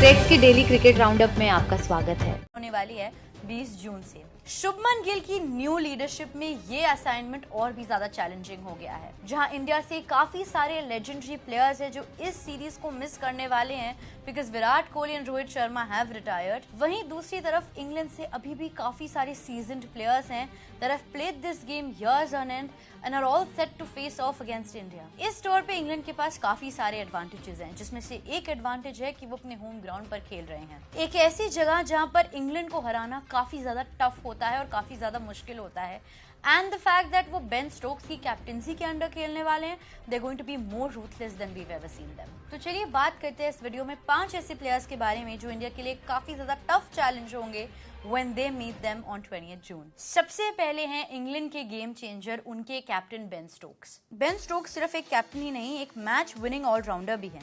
Racks की daily cricket roundup में आपका स्वागत है। होने वाली है 20 जून से। शुभमन गिल की न्यू लीडरशिप में ये असाइनमेंट और भी ज्यादा चैलेंजिंग हो गया है, जहां इंडिया से काफी सारे लेजेंडरी प्लेयर्स हैं जो इस सीरीज को मिस करने वाले हैं because Virat Kohli and Rohit Sharma have retired. वहीं दूसरी तरफ इंग्लैंड से अभी भी काफी सारे सीजन्ड प्लेयर्स हैं that have played this game years on end and are all set to face off against India। इस टूर पे इंग्लैंड के पास काफी सारे एडवांटेजेस हैं, जिसमें से एक एडवांटेज है कि वो अपने होम ग्राउंड पर खेल रहे हैं, एक ऐसी जगह जहां पर इंग्लैंड को हराना काफी ज्यादा टफ होता है और काफी ज्यादा मुश्किल होता है। एंड द फैक्ट दैट वो बेन स्टोक्स की कैप्टनसी के अंडर खेलने वाले हैं, they are going to be more ruthless than we have ever seen them. तो चलिए बात करते हैं इस वीडियो में 5 ऐसे प्लेयर्स के बारे में जो इंडिया के लिए काफी ज्यादा टफ चैलेंज होंगे when they meet them on 20th June। सबसे पहले हैं इंग्लैंड के गेम चेंजर, उनके captain Ben Stokes. Ben Stokes सिर्फ एक कैप्टन ही नहीं, एक मैच विनिंग ऑलराउंडर भी हैं।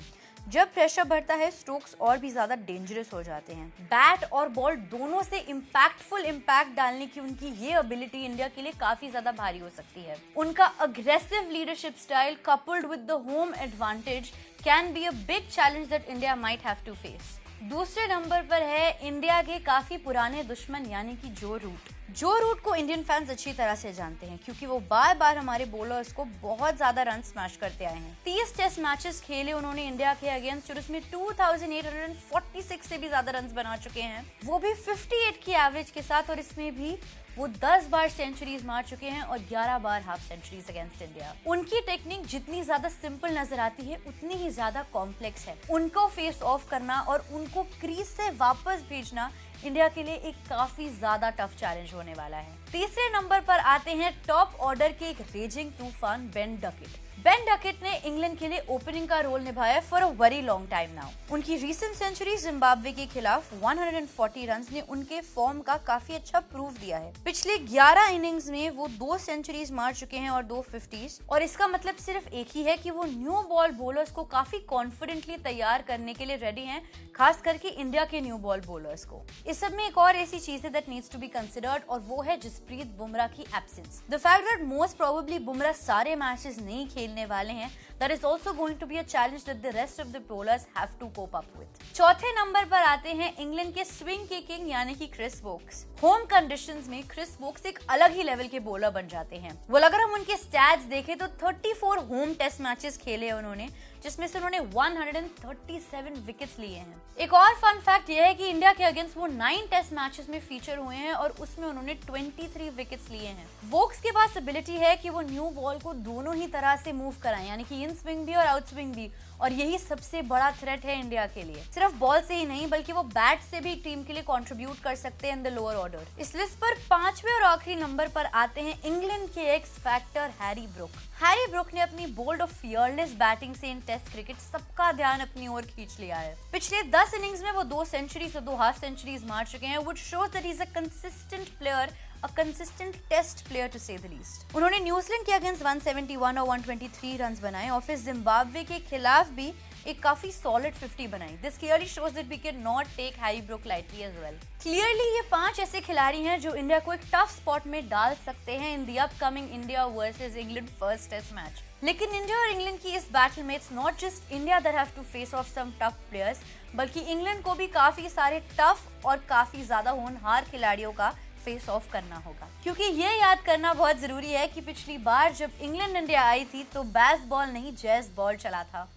जब प्रेशर बढ़ता है स्टोक्स और भी ज्यादा डेंजरस हो जाते हैं। बैट और बॉल दोनों से इम्पैक्टफुल इम्पैक्ट डालने की उनकी ये एबिलिटी इंडिया के लिए काफी ज्यादा भारी हो सकती है। उनका aggressive leadership style coupled with the home advantage can be a big challenge that India might have to face. दूसरे नंबर पर है इंडिया के काफी पुराने दुश्मन यानी कि जो रूट। जो रूट को इंडियन फैंस अच्छी तरह से जानते हैं क्योंकि वो बार बार हमारे बॉलर्स को बहुत ज्यादा रन स्मैश करते आए हैं। 30 टेस्ट मैचेस खेले उन्होंने इंडिया के अगेंस्ट और उसमें 2846 से भी ज्यादा रन बना चुके हैं, वो भी 58 की एवरेज के साथ। और इसमें भी वो 10 बार सेंचुरीज मार चुके हैं और 11 बार हाफ सेंचुरीज अगेंस्ट इंडिया। उनकी टेक्निक जितनी ज्यादा सिंपल नजर आती है उतनी ही ज्यादा कॉम्प्लेक्स है। उनको फेस ऑफ करना और उनको क्रीज से वापस भेजना इंडिया के लिए एक काफी ज्यादा टफ चैलेंज होने वाला है। तीसरे नंबर पर आते हैं टॉप ऑर्डर के एक रेजिंग तूफान बेन डकेट। बेन डकेट ने इंग्लैंड के लिए ओपनिंग का रोल निभाया for a very long time now. उनकी रीसेंट सेंचुरी जिम्बाब्वे के खिलाफ 140 रन्स ने उनके फॉर्म का काफी अच्छा प्रूफ दिया है। पिछले 11 इनिंग्स में वो 2 सेंचुरीज मार चुके हैं और 2 50s। और इसका मतलब सिर्फ एक ही है कि वो न्यू बॉल बॉलर्स को काफी कॉन्फिडेंटली तैयार करने के लिए रेडी हैं, खास करके इंडिया के न्यू बॉल बॉलर्स को। इस सब में एक और ऐसी चीज है that needs to be considered और वो है जसप्रीत बुमराह की absence. The fact that most probably Bumrah सारे मैचेस नहीं खेलने वाले हैं, that is also going to be a challenge that the rest of the bowlers have to cope up with। चौथे नंबर पर आते हैं इंग्लैंड के स्विंग किंग यानी कि क्रिस वोक्स। होम कंडीशंस में क्रिस वोक्स एक अलग ही लेवल के बॉलर बन जाते हैं। वो अगर हम उनके स्टैट्स देखें तो 34 होम टेस्ट मैचेस खेले हैं उन्होंने, जिसमें से उन्होंने 137 विकेट्स लिए हैं। एक और फन फैक्ट ये है कि इंडिया के अगेंस्ट वो 9 टेस्ट मैचेस में फीचर हुए हैं और उसमें उन्होंने 23 विकेट्स लिए हैं। वोक्स के पास एबिलिटी है कि वो न्यू बॉल को दोनों ही तरह से मूव कराएं, यानी कि इन स्विंग भी और आउट स्विंग भी, और यही सबसे बड़ा थ्रेट है इंडिया के लिए। सिर्फ बॉल से ही नहीं बल्कि वो बैट से भी टीम के लिए कंट्रीब्यूट कर सकते हैं इन द लोअर ऑर्डर। इस लिस्ट पर 5वें और आखिरी नंबर पर आते हैं इंग्लैंड के x factor Harry Brook. Harry Brook ने अपनी बोल्ड और फियरलेस बैटिंग से इन टेस्ट क्रिकेट सबका ध्यान अपनी ओर खींच लिया है। पिछले 10 इनिंग्स में वो 2 सेंचुरीज और 2 हाफ सेंचुरीज मार चुके हैं, which shows that he is a consistent player, a consistent test player to say the least। उन्होंने न्यूजीलैंड के अगेंस्ट 171 और 123 रन्स बनाए और फिर जिम्बाब्वे के खिलाफ भी एक काफी सॉलिड 50 बनाई। This clearly shows that we cannot take Harry Brook lightly as well। Clearly ये 5 ऐसे खिलाड़ी हैं जो इंडिया को एक टफ स्पॉट में डाल सकते हैं in the upcoming India versus England first test match. लेकिन इंडिया और इंग्लैंड की इस बैटल में it's not just India that have to face off some tough players, बल्कि इंग्लैंड को भी काफी सारे टफ और काफी ज्यादा होनहार खिलाड़ियों का फेस ऑफ करना होगा। क्योंकि ये याद करना बहुत जरूरी है कि पिछली बार जब इंग्लैंड इंडिया आई थी तो बेस बॉल नहीं जैज बॉल चला था।